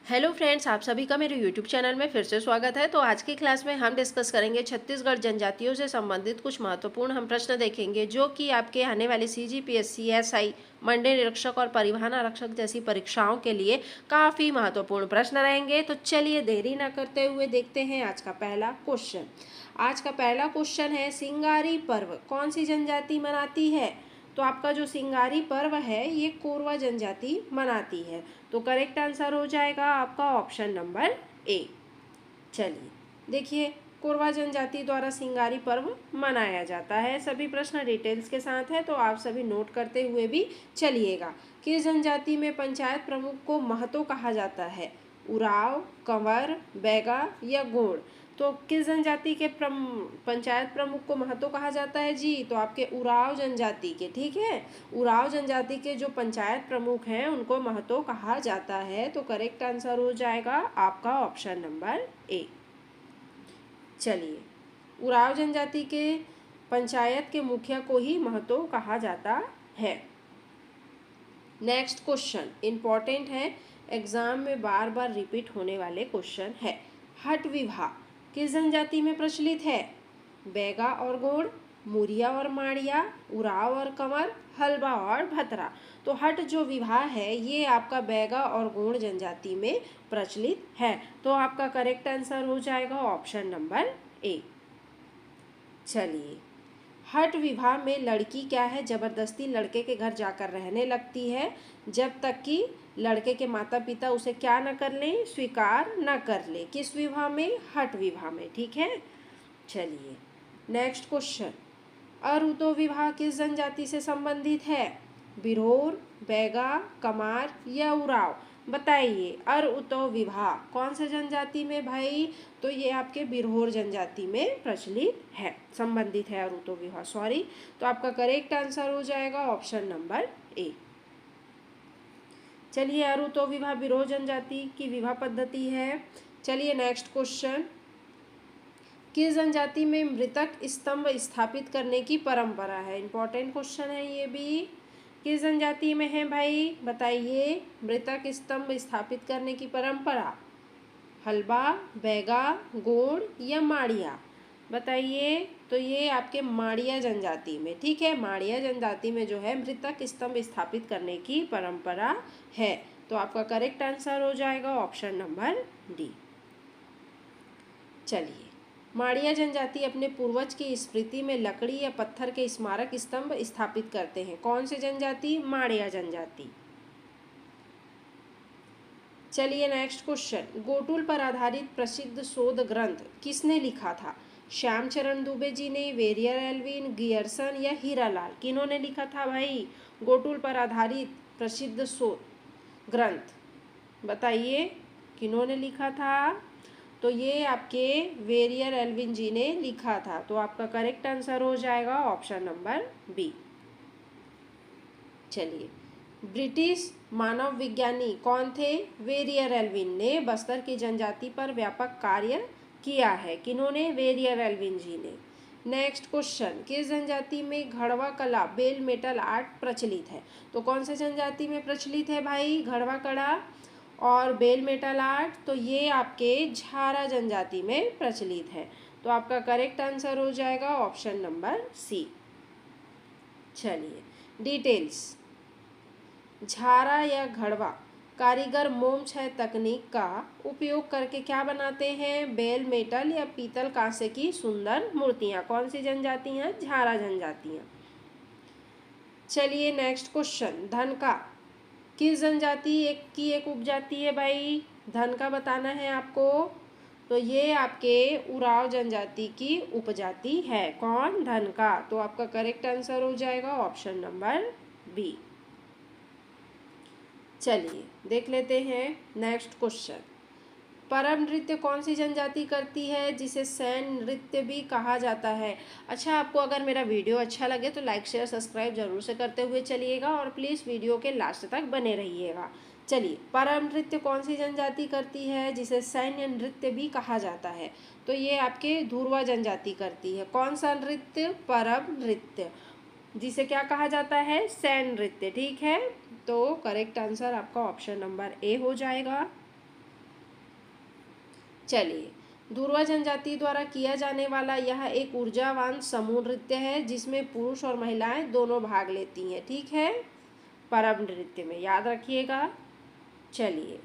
Hello friends, आप सभी का मेरे यूट्यूब चैनल में फिर से स्वागत है। तो आज की क्लास में हम डिस्कस करेंगे छत्तीसगढ़ जनजातियों से संबंधित कुछ महत्वपूर्ण हम प्रश्न देखेंगे जो कि आपके आने वाली सीजीपीएससी, एसआई, मंडी निरीक्षक और परिवहन आरक्षक जैसी परीक्षाओं के लिए काफ़ी महत्वपूर्ण प्रश्न रहेंगे। तो चलिए देरी न करते हुए देखते हैं आज का पहला क्वेश्चन। आज का पहला क्वेश्चन है, सिंगारी पर्व कौन सी जनजाति मनाती है? तो आपका जो सिंगारी पर्व है ये कोरवा जनजाति मनाती है। तो करेक्ट आंसर हो जाएगा आपका ऑप्शन नंबर ए। चलिए देखिए, कोरवा जनजाति द्वारा सिंगारी पर्व मनाया जाता है। सभी प्रश्न डिटेल्स के साथ है तो आप सभी नोट करते हुए भी चलिएगा। किस जनजाति में पंचायत प्रमुख को महतो कहा जाता है? उराव, कंवर, बैगा या गोंड? तो किस जनजाति के पंचायत प्रमुख को महतो कहा जाता है जी? तो आपके उराव जनजाति के, ठीक है। उराव जनजाति के जो पंचायत प्रमुख हैं उनको महतो कहा जाता है। तो करेक्ट आंसर हो जाएगा आपका ऑप्शन नंबर ए। चलिए, उराव जनजाति के पंचायत के मुखिया को ही महतो कहा जाता है। नेक्स्ट क्वेश्चन इंपॉर्टेंट है, एग्जाम में बार बार रिपीट होने वाले क्वेश्चन है। हट विवाह किस जनजाति में प्रचलित है? बैगा और गोंड, मुरिया और माड़िया, उराव और कंवर, हलबा और भतरा? तो हट जो विवाह है ये आपका बैगा और गोंड जनजाति में प्रचलित है। तो आपका करेक्ट आंसर हो जाएगा ऑप्शन नंबर ए। चलिए, हट विवाह में लड़की क्या है, जबरदस्ती लड़के के घर जाकर रहने लगती है जब तक कि लड़के के माता पिता उसे क्या न कर लें, स्वीकार न कर ले। किस विवाह में? हट विवाह में, ठीक है। चलिए नेक्स्ट क्वेश्चन, अरुतो विवाह किस जनजाति से संबंधित है? बिरहोर, बैगा, कमार या उराव? बताइए, अरुतो विवाह कौन से जनजाति में भाई? तो ये आपके बिरहोर जनजाति में प्रचलित है, संबंधित है अरुतो विवाह, सॉरी। तो आपका करेक्ट आंसर हो जाएगा ऑप्शन नंबर ए। चलिए, अरुतो विवाह बिरहोर जनजाति की विवाह पद्धति है। चलिए नेक्स्ट क्वेश्चन, किस जनजाति में मृतक स्तंभ स्थापित करने की परंपरा है? इंपॉर्टेंट क्वेश्चन है ये भी। किस जनजाति में है भाई? बताइए, मृतक स्तंभ स्थापित करने की परंपरा? हलबा, बैगा, गोंड या माड़िया? बताइए। तो ये आपके माड़िया जनजाति में, ठीक है। माड़िया जनजाति में जो है मृतक स्तंभ स्थापित करने की परंपरा है। तो आपका करेक्ट आंसर हो जाएगा ऑप्शन नंबर डी। चलिए, माड़िया जनजाति अपने पूर्वज की स्मृति में लकड़ी या पत्थर के स्मारक स्तंभ स्थापित करते हैं। कौन से जनजाति? माड़िया जनजाति। चलिए नेक्स्ट क्वेश्चन, गोटुल पर आधारित प्रसिद्ध शोध ग्रंथ किसने लिखा था? श्यामचरण दुबे जी ने, वेरियर एल्विन, गियर्सन या हीरालाल? किन्होंने लिखा था भाई गोटुल पर आधारित प्रसिद्ध शोध ग्रंथ? बताइए किन्होंने लिखा था? तो ये आपके वेरियर एल्विन जी ने लिखा था। तो आपका करेक्ट आंसर हो जाएगा ऑप्शन नंबर बी। चलिए, ब्रिटिश मानव विज्ञानी कौन थे? वेरियर एल्विन ने बस्तर की जनजाति पर व्यापक कार्य किया है। किन्होंने? वेरियर एल्विन जी ने। नेक्स्ट क्वेश्चन, किस जनजाति में घड़वा कला, बेल मेटल आर्ट प्रचलित है? तो कौन से जनजाति में प्रचलित है भाई घड़वा कला और बेल मेटल आर्ट? तो ये आपके झारा जनजाति में प्रचलित है। तो आपका करेक्ट आंसर हो जाएगा ऑप्शन नंबर सी। चलिए डिटेल्स, झारा या घड़वा कारीगर मोम छय तकनीक का उपयोग करके क्या बनाते हैं? बेल मेटल या पीतल कांसे की सुंदर मूर्तियां। कौन सी जनजातियां? झारा जनजातियां। चलिए नेक्स्ट क्वेश्चन, धन का किस जनजाति की एक उपजाति है भाई? धन का बताना है आपको। तो ये आपके उराव जनजाति की उपजाति है। कौन? धन का। तो आपका करेक्ट आंसर हो जाएगा ऑप्शन नंबर बी। चलिए देख लेते हैं नेक्स्ट क्वेश्चन, परब नृत्य कौन सी जनजाति करती है जिसे सैन नृत्य भी कहा जाता है? अच्छा, आपको अगर मेरा वीडियो अच्छा लगे तो लाइक शेयर सब्सक्राइब जरूर से करते हुए चलिएगा और प्लीज़ वीडियो के लास्ट तक बने रहिएगा। चलिए, परब नृत्य कौन सी जनजाति करती है जिसे सैन्य नृत्य भी कहा जाता है? तो ये आपके धुरवा जनजाति करती है। कौन सा नृत्य? परब नृत्य, जिसे क्या कहा जाता है? सैन्य नृत्य, ठीक है। तो करेक्ट आंसर आपका ऑप्शन नंबर ए हो जाएगा। चलिए, धुरवा जनजाति द्वारा किया जाने वाला यह एक ऊर्जावान समूह नृत्य है जिसमें पुरुष और महिलाएं दोनों भाग लेती हैं, ठीक है, परब नृत्य में, याद रखिएगा। चलिए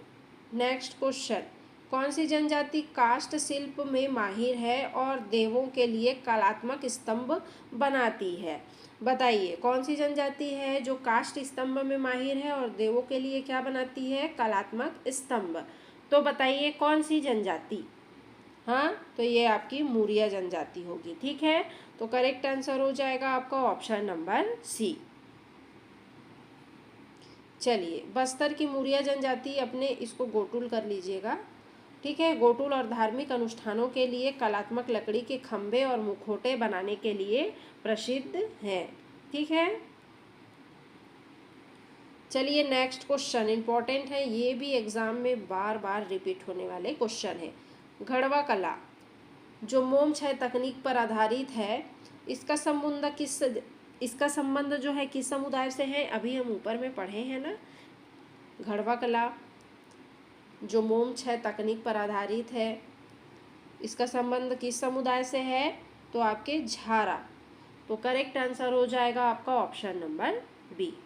नेक्स्ट क्वेश्चन, कौन सी जनजाति काष्ठ शिल्प में माहिर है और देवों के लिए कलात्मक स्तंभ बनाती है? बताइए कौन सी जनजाति है जो काष्ठ स्तंभ में माहिर है और देवों के लिए क्या बनाती है? कलात्मक स्तंभ। तो बताइए कौन सी जनजाति? हाँ, तो ये आपकी मुरिया जनजाति होगी, ठीक है। तो करेक्ट आंसर हो जाएगा आपका ऑप्शन नंबर सी। चलिए, बस्तर की मुरिया जनजाति अपने इसको गोटुल कर लीजिएगा, ठीक है। गोटुल और धार्मिक अनुष्ठानों के लिए कलात्मक लकड़ी के खंभे और मुखौटे बनाने के लिए प्रसिद्ध है, ठीक है। चलिए नेक्स्ट क्वेश्चन इंपॉर्टेंट है, ये भी एग्जाम में बार बार रिपीट होने वाले क्वेश्चन है। घड़वा कला जो मोम छय तकनीक पर आधारित है, इसका संबंध जो है किस समुदाय से है? अभी हम ऊपर में पढ़े हैं ना, घड़वा कला जो मोम छय तकनीक पर आधारित है, इसका संबंध किस समुदाय से है? तो आपके झारा। तो करेक्ट आंसर हो जाएगा आपका ऑप्शन नंबर बी।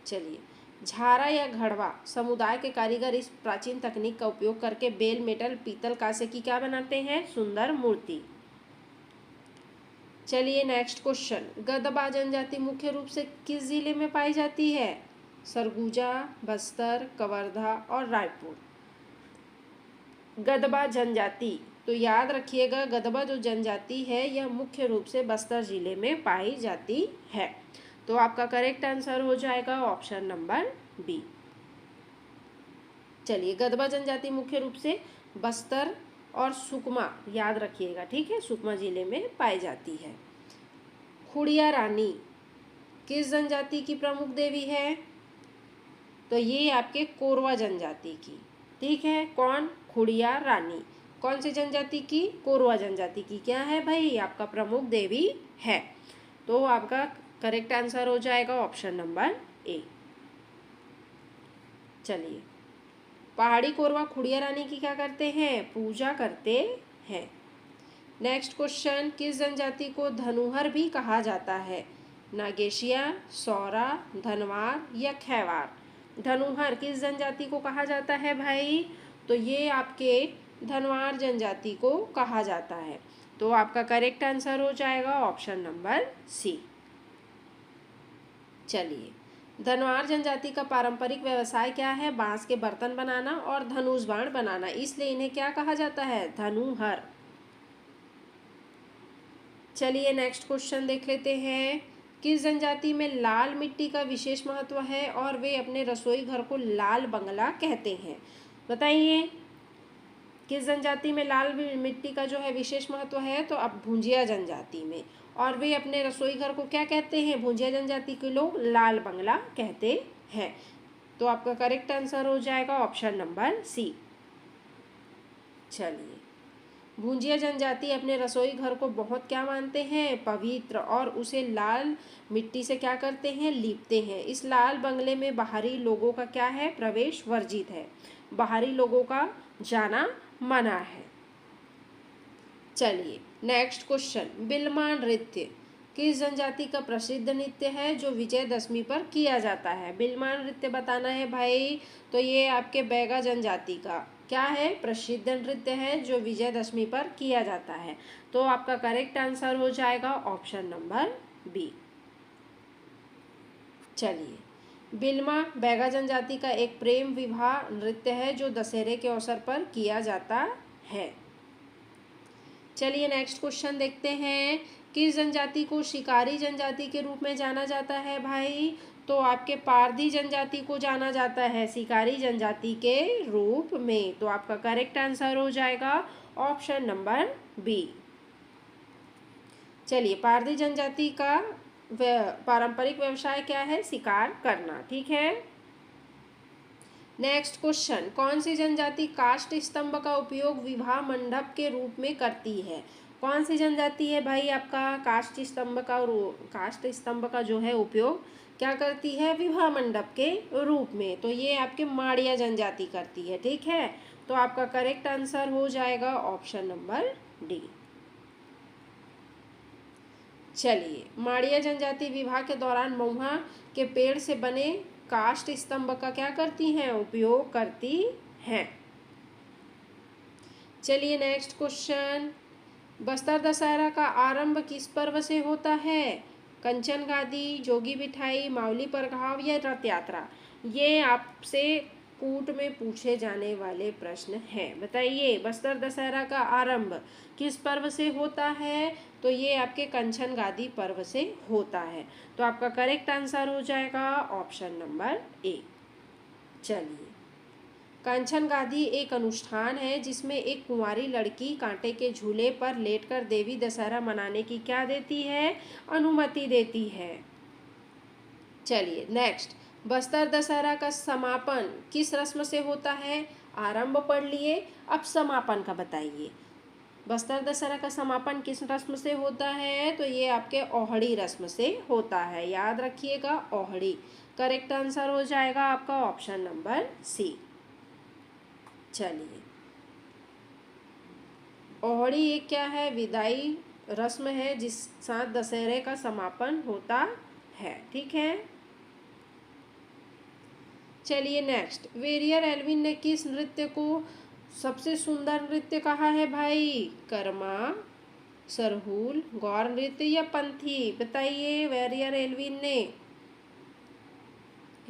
चलिए, झारा या घड़वा समुदाय के कारीगर इस प्राचीन तकनीक का उपयोग करके बेल, मेटल, पीतल, कांसे की क्या बनाते हैं? सुंदर मूर्ति। चलिए नेक्स्ट क्वेश्चन, गदबा जनजाति मुख्य रूप से किस जिले में पाई जाती है? सरगुजा, बस्तर, कवर्धा और रायपुर। गदबा जनजाति, तो याद रखिएगा गदबा जो जनजाति है यह मुख्य रूप से बस्तर जिले में पाई जाती है। तो आपका करेक्ट आंसर हो जाएगा ऑप्शन नंबर बी। चलिए, गदबा जनजाति मुख्य रूप से बस्तर और सुकमा, याद रखिएगा, ठीक है, सुकमा जिले में पाई जाती है। खुड़िया रानी किस जनजाति की प्रमुख देवी है? तो ये आपके कोरवा जनजाति की, ठीक है। कौन? खुड़िया रानी। कौन सी जनजाति की? कोरवा जनजाति की क्या है भाई? आपका प्रमुख देवी है। तो आपका करेक्ट आंसर हो जाएगा ऑप्शन नंबर ए। चलिए, पहाड़ी कोरवा खुड़िया रानी की क्या करते हैं? पूजा करते हैं। नेक्स्ट क्वेश्चन, किस जनजाति को धनुहर भी कहा जाता है? नागेशिया, सौरा, धनवार या खैवार? धनुहर किस जनजाति को कहा जाता है भाई? तो ये आपके धनवार जनजाति को कहा जाता है। तो आपका करेक्ट आंसर हो जाएगा ऑप्शन नंबर सी। चलिए, धनवार जनजाति का पारंपरिक व्यवसाय क्या है? बांस के बर्तन बनाना और धनुष बाण बनाना, इसलिए इन्हें क्या कहा जाता है? धनुहर। चलिए नेक्स्ट क्वेश्चन देख लेते हैं, किस जनजाति में लाल मिट्टी का विशेष महत्व है और वे अपने रसोई घर को लाल बंगला कहते हैं? बताइए किस जनजाति में लाल मिट्टी का जो है विशेष महत्व है? तो अब भुंजिया जनजाति में, और वे अपने रसोई घर को क्या कहते हैं? भुंजिया जनजाति के लोग लाल बंगला कहते हैं। तो आपका करेक्ट आंसर हो जाएगा ऑप्शन नंबर सी। चलिए, भुंजिया जनजाति अपने रसोई घर को बहुत क्या मानते हैं? पवित्र, और उसे लाल मिट्टी से क्या करते हैं? लीपते हैं। इस लाल बंगले में बाहरी लोगों का क्या है? प्रवेश वर्जित है, बाहरी लोगों का जाना मना है। चलिए नेक्स्ट क्वेश्चन, बिल्मा नृत्य किस जनजाति का प्रसिद्ध नृत्य है जो विजयदशमी पर किया जाता है? बिल्मा नृत्य बताना है भाई। तो ये आपके बैगा जनजाति का क्या है? प्रसिद्ध नृत्य है जो विजयदशमी पर किया जाता है। तो आपका करेक्ट आंसर हो जाएगा ऑप्शन नंबर बी। चलिए, बिल्मा बैगा जनजाति का एक प्रेम विवाह नृत्य है जो दशहरे के अवसर पर किया जाता है। चलिए नेक्स्ट क्वेश्चन देखते हैं, किस जनजाति को शिकारी जनजाति के रूप में जाना जाता है भाई? तो आपके पारधी जनजाति को जाना जाता है शिकारी जनजाति के रूप में। तो आपका करेक्ट आंसर हो जाएगा ऑप्शन नंबर बी। चलिए, पारधी जनजाति का पारंपरिक व्यवसाय क्या है? शिकार करना, ठीक है। नेक्स्ट क्वेश्चन, कौन सी जनजाति काष्ठ स्तंभ का उपयोग विवाह मंडप के रूप में करती है? कौन सी जनजाति है भाई आपका काष्ठ स्तंभ का जो है उपयोग क्या करती है, विवाह मंडप के रूप में। तो ये आपके माड़िया जनजाति करती है, ठीक है। तो आपका करेक्ट आंसर हो जाएगा ऑप्शन नंबर डी। चलिए, माड़िया जनजाति विवाह के दौरान महुआ के पेड़ से बने काष्ठ स्तंभ का क्या करती हैं, उपयोग करती हैं। चलिए नेक्स्ट क्वेश्चन, बस्तर दशहरा का आरंभ किस पर्व से होता है, कंचन गादी, जोगी बिठाई, मावली परघाव या रथ यात्रा। ये आपसे कूट में पूछे जाने वाले प्रश्न हैं। बताइए, बस्तर दशहरा का आरंभ किस पर्व से होता है, तो ये आपके कंचन गादी पर्व से होता है। तो आपका करेक्ट आंसर हो जाएगा ऑप्शन नंबर ए। चलिए, कंचन गादी एक अनुष्ठान है जिसमें एक कुंवारी लड़की कांटे के झूले पर लेटकर देवी दशहरा मनाने की क्या देती है, अनुमति देती है। चलिए नेक्स्ट, बस्तर दशहरा का समापन किस रस्म से होता है, आरंभ पढ़ लिए, अब समापन का बताइए। बस्तर दशहरा का समापन किस रस्म से होता है, तो ये आपके ओहड़ी रस्म से होता है, याद रखिएगा ओहड़ी। करेक्ट आंसर हो जाएगा आपका ऑप्शन नंबर सी। चलिए, ओहड़ी एक क्या है, विदाई रस्म है जिस साथ दशहरे का समापन होता है, ठीक है। चलिए नेक्स्ट, वेरियर एल्विन ने किस नृत्य को सबसे सुंदर नृत्य कहा है भाई, कर्मा, सरहुल, गौर नृत्य या पंथी। बताइए, वेरियर एल्विन ने,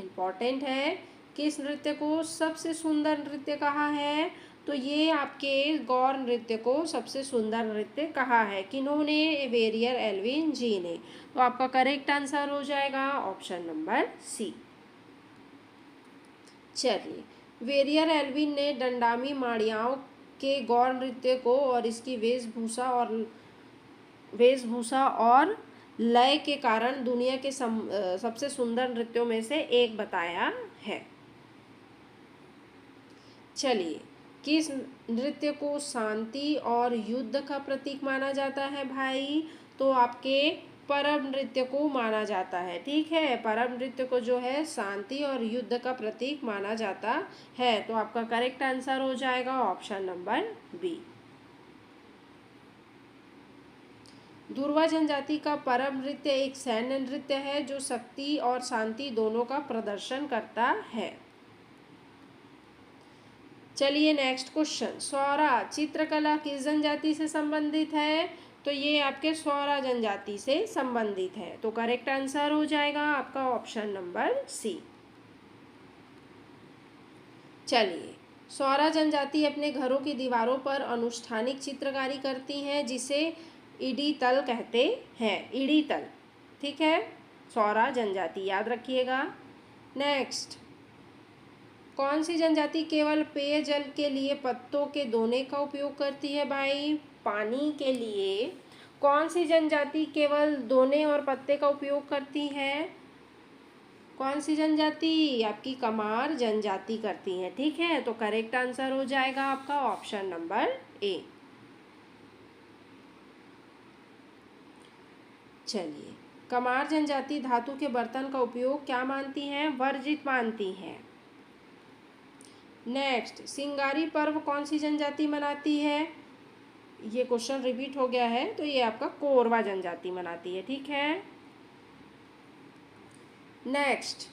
इम्पॉर्टेंट है, किस नृत्य को सबसे सुंदर नृत्य कहा है, तो ये आपके गौर नृत्य को सबसे सुंदर नृत्य कहा है। किन्होंने, वेरियर एल्विन जी ने। तो आपका करेक्ट आंसर हो जाएगा ऑप्शन नंबर सी। चलिए, वेरियर एल्विन ने डंडामी माड़ियाओं के गौर नृत्य को और इसकी वेशभूषा और लय के कारण दुनिया के सबसे सुंदर नृत्यों में से एक बताया है। चलिए, किस नृत्य को शांति और युद्ध का प्रतीक माना जाता है भाई, तो आपके परब नृत्य को माना जाता है, ठीक है। परब नृत्य को जो है शांति और युद्ध का प्रतीक माना जाता है। तो आपका करेक्ट आंसर हो जाएगा ऑप्शन नंबर बी। दुर्वा जनजाति का परब नृत्य एक सैन्य नृत्य है जो शक्ति और शांति दोनों का प्रदर्शन करता है। चलिए नेक्स्ट क्वेश्चन, सौरा चित्रकला किस जनजाति से संबंधित है, तो ये आपके सौरा जनजाति से संबंधित है। तो करेक्ट आंसर हो जाएगा आपका ऑप्शन नंबर सी। चलिए, सौरा जनजाति अपने घरों की दीवारों पर अनुष्ठानिक चित्रकारी करती हैं जिसे इडीतल कहते हैं, इडीतल, ठीक है। सौरा जनजाति याद रखिएगा। नेक्स्ट, कौन सी जनजाति केवल पेयजल के लिए पत्तों के दोने का उपयोग करती है भाई, पानी के लिए कौन सी जनजाति केवल दोने और पत्ते का उपयोग करती है, कौन सी जनजाति, आपकी कमार जनजाति करती है, ठीक है। तो करेक्ट आंसर हो जाएगा आपका ऑप्शन नंबर ए। चलिए, कमार जनजाति धातु के बर्तन का उपयोग क्या मानती हैं, वर्जित मानती हैं। नेक्स्ट, सिंगारी पर्व कौन सी जनजाति मनाती है, ये क्वेश्चन रिपीट हो गया है, तो ये आपका कोरवा जनजाति मनाती है, ठीक है। नेक्स्ट,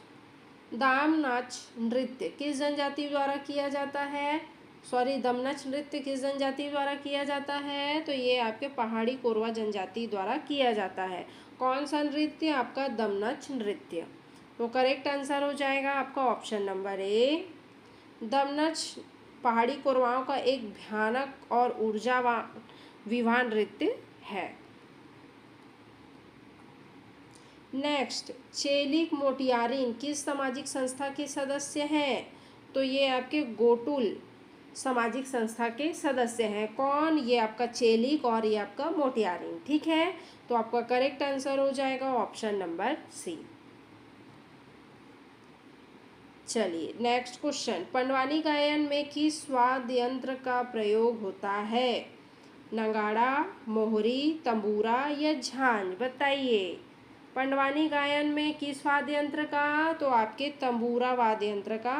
दामनाच नृत्य किस जनजाति द्वारा किया जाता है, दमनच नृत्य किस जनजाति द्वारा किया जाता है, तो ये आपके पहाड़ी कोरवा जनजाति द्वारा किया जाता है। कौन सा नृत्य, आपका दमनच नृत्य। तो करेक्ट आंसर हो जाएगा आपका ऑप्शन नंबर ए। दमनच पहाड़ी कोरवाओं का एक भयानक और ऊर्जावान विवाह नृत्य है। नेक्स्ट, चेलिक मोटियारिन किस सामाजिक संस्था के सदस्य हैं, तो ये आपके गोटुल सामाजिक संस्था के सदस्य हैं। कौन, ये आपका चेलिक और ये आपका मोटियारिन, ठीक है। तो आपका करेक्ट आंसर हो जाएगा ऑप्शन नंबर सी। चलिए नेक्स्ट क्वेश्चन, पंडवानी गायन में किस वाद्य यंत्र का प्रयोग होता है, नगाड़ा, मोहरी, तंबूरा या झांझ। बताइए, पंडवानी गायन में किस वाद्य यंत्र का, तो आपके तंबूरा वाद्य यंत्र का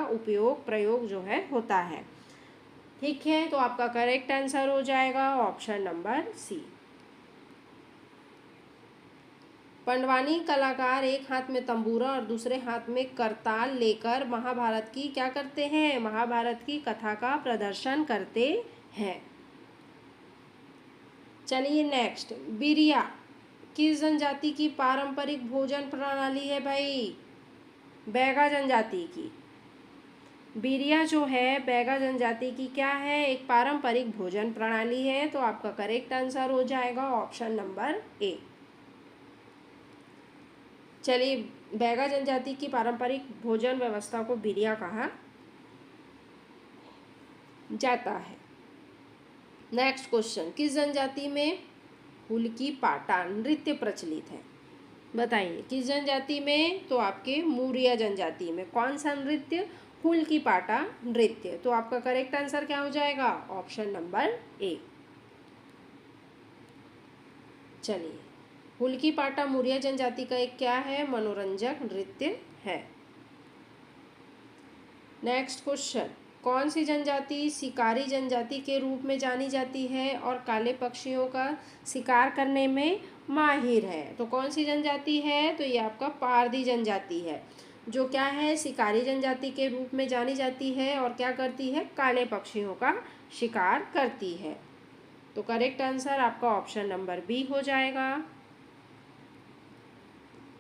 प्रयोग जो है होता है। ठीक है, तो आपका करेक्ट आंसर हो जाएगा ऑप्शन नंबर सी। पंडवानी कलाकार एक हाथ में तंबूरा और दूसरे हाथ में करताल लेकर महाभारत की क्या करते हैं, महाभारत की कथा का प्रदर्शन करते हैं। चलिए नेक्स्ट, बिरिया किस जनजाति की पारंपरिक भोजन प्रणाली है भाई, बैगा जनजाति की। बिरिया जो है बैगा जनजाति की क्या है, एक पारंपरिक भोजन प्रणाली है। तो आपका करेक्ट आंसर हो जाएगा ऑप्शन नंबर ए। चलिए, बैगा जनजाति की पारंपरिक भोजन व्यवस्था को बिरिया कहा जाता है। नेक्स्ट क्वेश्चन, किस जनजाति में हुलकी पाटा नृत्य प्रचलित है, बताइए किस जनजाति में, तो आपके मूरिया जनजाति में। कौन सा नृत्य, हुलकी पाटा नृत्य। तो आपका करेक्ट आंसर क्या हो जाएगा ऑप्शन नंबर ए। चलिए, हुलकी पाटा मूरिया जनजाति का एक क्या है, मनोरंजक नृत्य है। नेक्स्ट क्वेश्चन, कौन सी जनजाति शिकारी जनजाति के रूप में जानी जाती है और काले पक्षियों का शिकार करने में माहिर है। तो कौन सी जनजाति है, तो ये आपका पारधी जनजाति है, जो क्या है शिकारी जनजाति के रूप में जानी जाती है और क्या करती है, काले पक्षियों का शिकार करती है। तो करेक्ट आंसर आपका ऑप्शन नंबर बी हो जाएगा।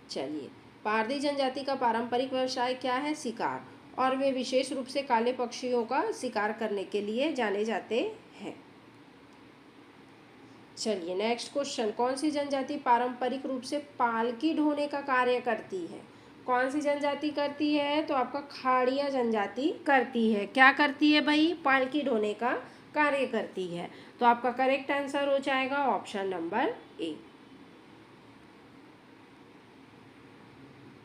चलिए, पारधी जनजाति का पारंपरिक व्यवसाय क्या है, शिकार, और वे विशेष रूप से काले पक्षियों का शिकार करने के लिए जाने जाते हैं। चलिए नेक्स्ट क्वेश्चन, कौन सी जनजाति पारंपरिक रूप से पालकी ढोने का कार्य करती है। कौन सी जनजाति करती है, तो आपका खाड़िया जनजाति करती है। क्या करती है भाई, पालकी ढोने का कार्य करती है। तो आपका करेक्ट आंसर हो जाएगा ऑप्शन नंबर ए।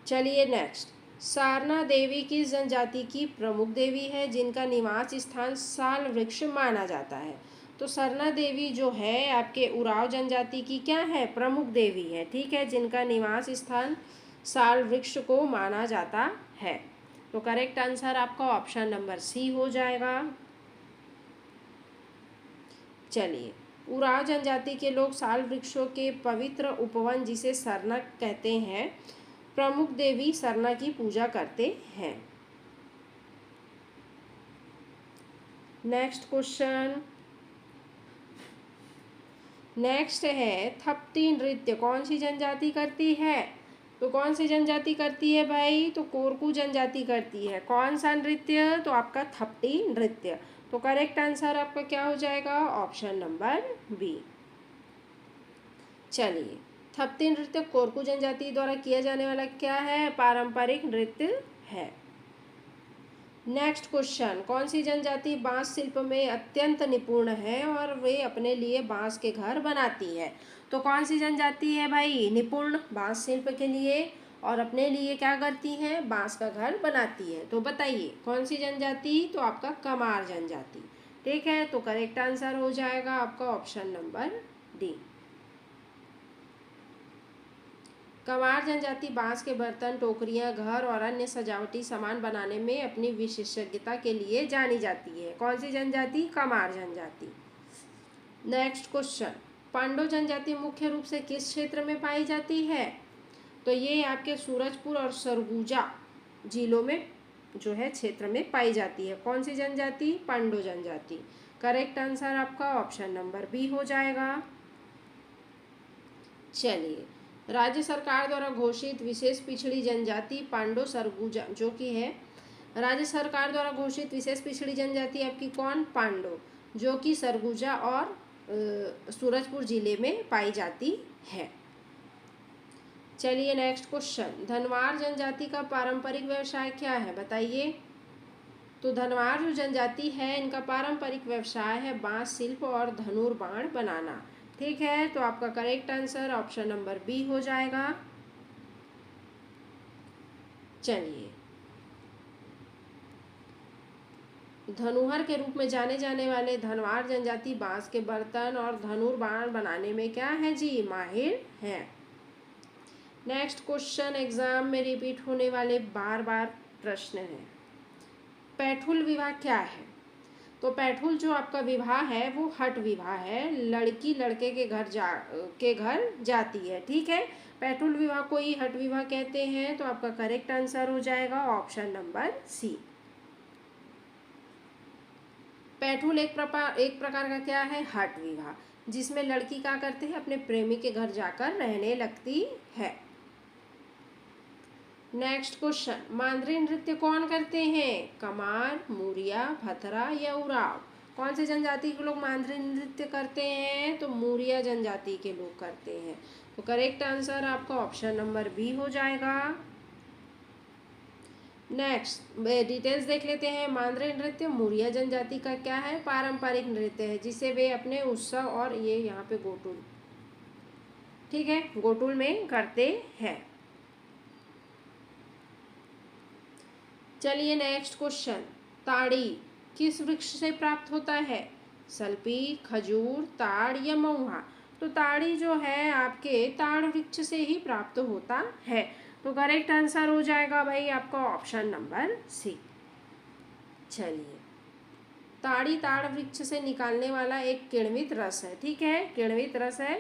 चलिए नेक्स्ट, सारना देवी किस जनजाति की प्रमुख देवी है जिनका निवास स्थान साल वृक्ष माना जाता है। तो सरना देवी जो है आपके उराव जनजाति की क्या है, प्रमुख देवी है। ठीक है, जिनका निवास स्थान साल वृक्ष को माना जाता है। तो करेक्ट आंसर आपका ऑप्शन नंबर सी हो जाएगा। चलिए, उराव जनजाति के लोग साल वृक्षों के पवित्र उपवन जिसे सरना कहते हैं, प्रमुख देवी सरना की पूजा करते हैं। नेक्स्ट क्वेश्चन, नेक्स्ट है थप्ती नृत्य कौन सी जनजाति करती है। तो कौन सी जनजाति करती है भाई, तो कोरकू जनजाति करती है। कौन सा नृत्य, तो आपका थप्ती नृत्य। तो करेक्ट आंसर आपका क्या हो जाएगा ऑप्शन नंबर बी। चलिए, थप्ती नृत्य कोरकू जनजाति द्वारा किया जाने वाला क्या है, पारंपरिक नृत्य है। नेक्स्ट क्वेश्चन, कौन सी जनजाति बांस शिल्प में अत्यंत निपुण है और वे अपने लिए बांस के घर बनाती है। तो कौन सी जनजाति है भाई, निपुण बांस शिल्प के लिए और अपने लिए क्या करती है, बांस का घर बनाती है। तो बताइए कौन सी जनजाति, तो आपका कमार जनजाति। ठीक है, तो करेक्ट आंसर हो जाएगा आपका ऑप्शन नंबर डी। कमार जनजाति बांस के बर्तन, टोकरियां, घर और अन्य सजावटी सामान बनाने में अपनी विशेषज्ञता के लिए जानी जाती है। कौन सी जनजाति, कमार जनजाति। नेक्स्ट क्वेश्चन, पांडो जनजाति मुख्य रूप से किस क्षेत्र में पाई जाती है। तो ये आपके सूरजपुर और सरगुजा जिलों में जो है क्षेत्र में पाई जाती है। कौन सी जनजाति, पांडो जनजाति। करेक्ट आंसर आपका ऑप्शन नंबर बी हो जाएगा। चलिए, राज्य सरकार द्वारा घोषित विशेष पिछड़ी जनजाति पांडो सरगुजा जो कि है राज्य सरकार द्वारा घोषित विशेष पिछड़ी जनजाति आपकी कौन, पांडो, जो कि सरगुजा और सूरजपुर जिले में पाई जाती है। चलिए नेक्स्ट क्वेश्चन, धनवार जनजाति का पारंपरिक व्यवसाय क्या है, बताइए। तो धनवार जो जनजाति है इनका पारंपरिक व्यवसाय है बांस शिल्प और धनुर्बाण बनाना। ठीक है, तो आपका correct answer option number B हो जाएगा। चलिए, धनुहर के रूप में जाने जाने वाले धनवार जनजाति बांस के बर्तन और धनुर्बाण बनाने में क्या है जी, माहिर है। नेक्स्ट क्वेश्चन एग्जाम में रिपीट होने वाले बार बार प्रश्न है। पैठुल विवाह क्या है? तो पैठुल जो आपका विवाह है वो हट विवाह है, लड़की लड़के के घर जाती है, ठीक है। पैठुल विवाह को ही हट विवाह कहते हैं, तो आपका करेक्ट आंसर हो जाएगा ऑप्शन नंबर सी। पैठुल एक प्रकार का क्या है? हट विवाह, जिसमें लड़की क्या करते हैं? अपने प्रेमी के घर जाकर रहने लगती है। नेक्स्ट क्वेश्चन, मांद्री नृत्य कौन करते हैं? कमार, मूरिया, भथरा या उराव? कौन से जनजाति के लोग मांद्री नृत्य करते हैं? तो मूरिया जनजाति के लोग करते हैं। तो करेक्ट आंसर आपका ऑप्शन नंबर बी हो जाएगा। नेक्स्ट डिटेल्स देख लेते हैं। मांद्री नृत्य मूरिया जनजाति का क्या है? पारंपरिक नृत्य है, जिसे वे अपने उत्सव और ये यहाँ पे गोटुल, ठीक है, गोटुल में करते हैं। चलिए नेक्स्ट क्वेश्चन, ताड़ी किस वृक्ष से प्राप्त होता है? सल्पी, खजूर, ताड़ या महुआ? तो ताड़ी जो है आपके ताड़ वृक्ष से ही प्राप्त होता है। तो करेक्ट आंसर हो जाएगा भाई आपका ऑप्शन नंबर सी। चलिए, ताड़ी ताड़ वृक्ष से निकालने वाला एक किण्वित रस है, ठीक है, किण्वित रस है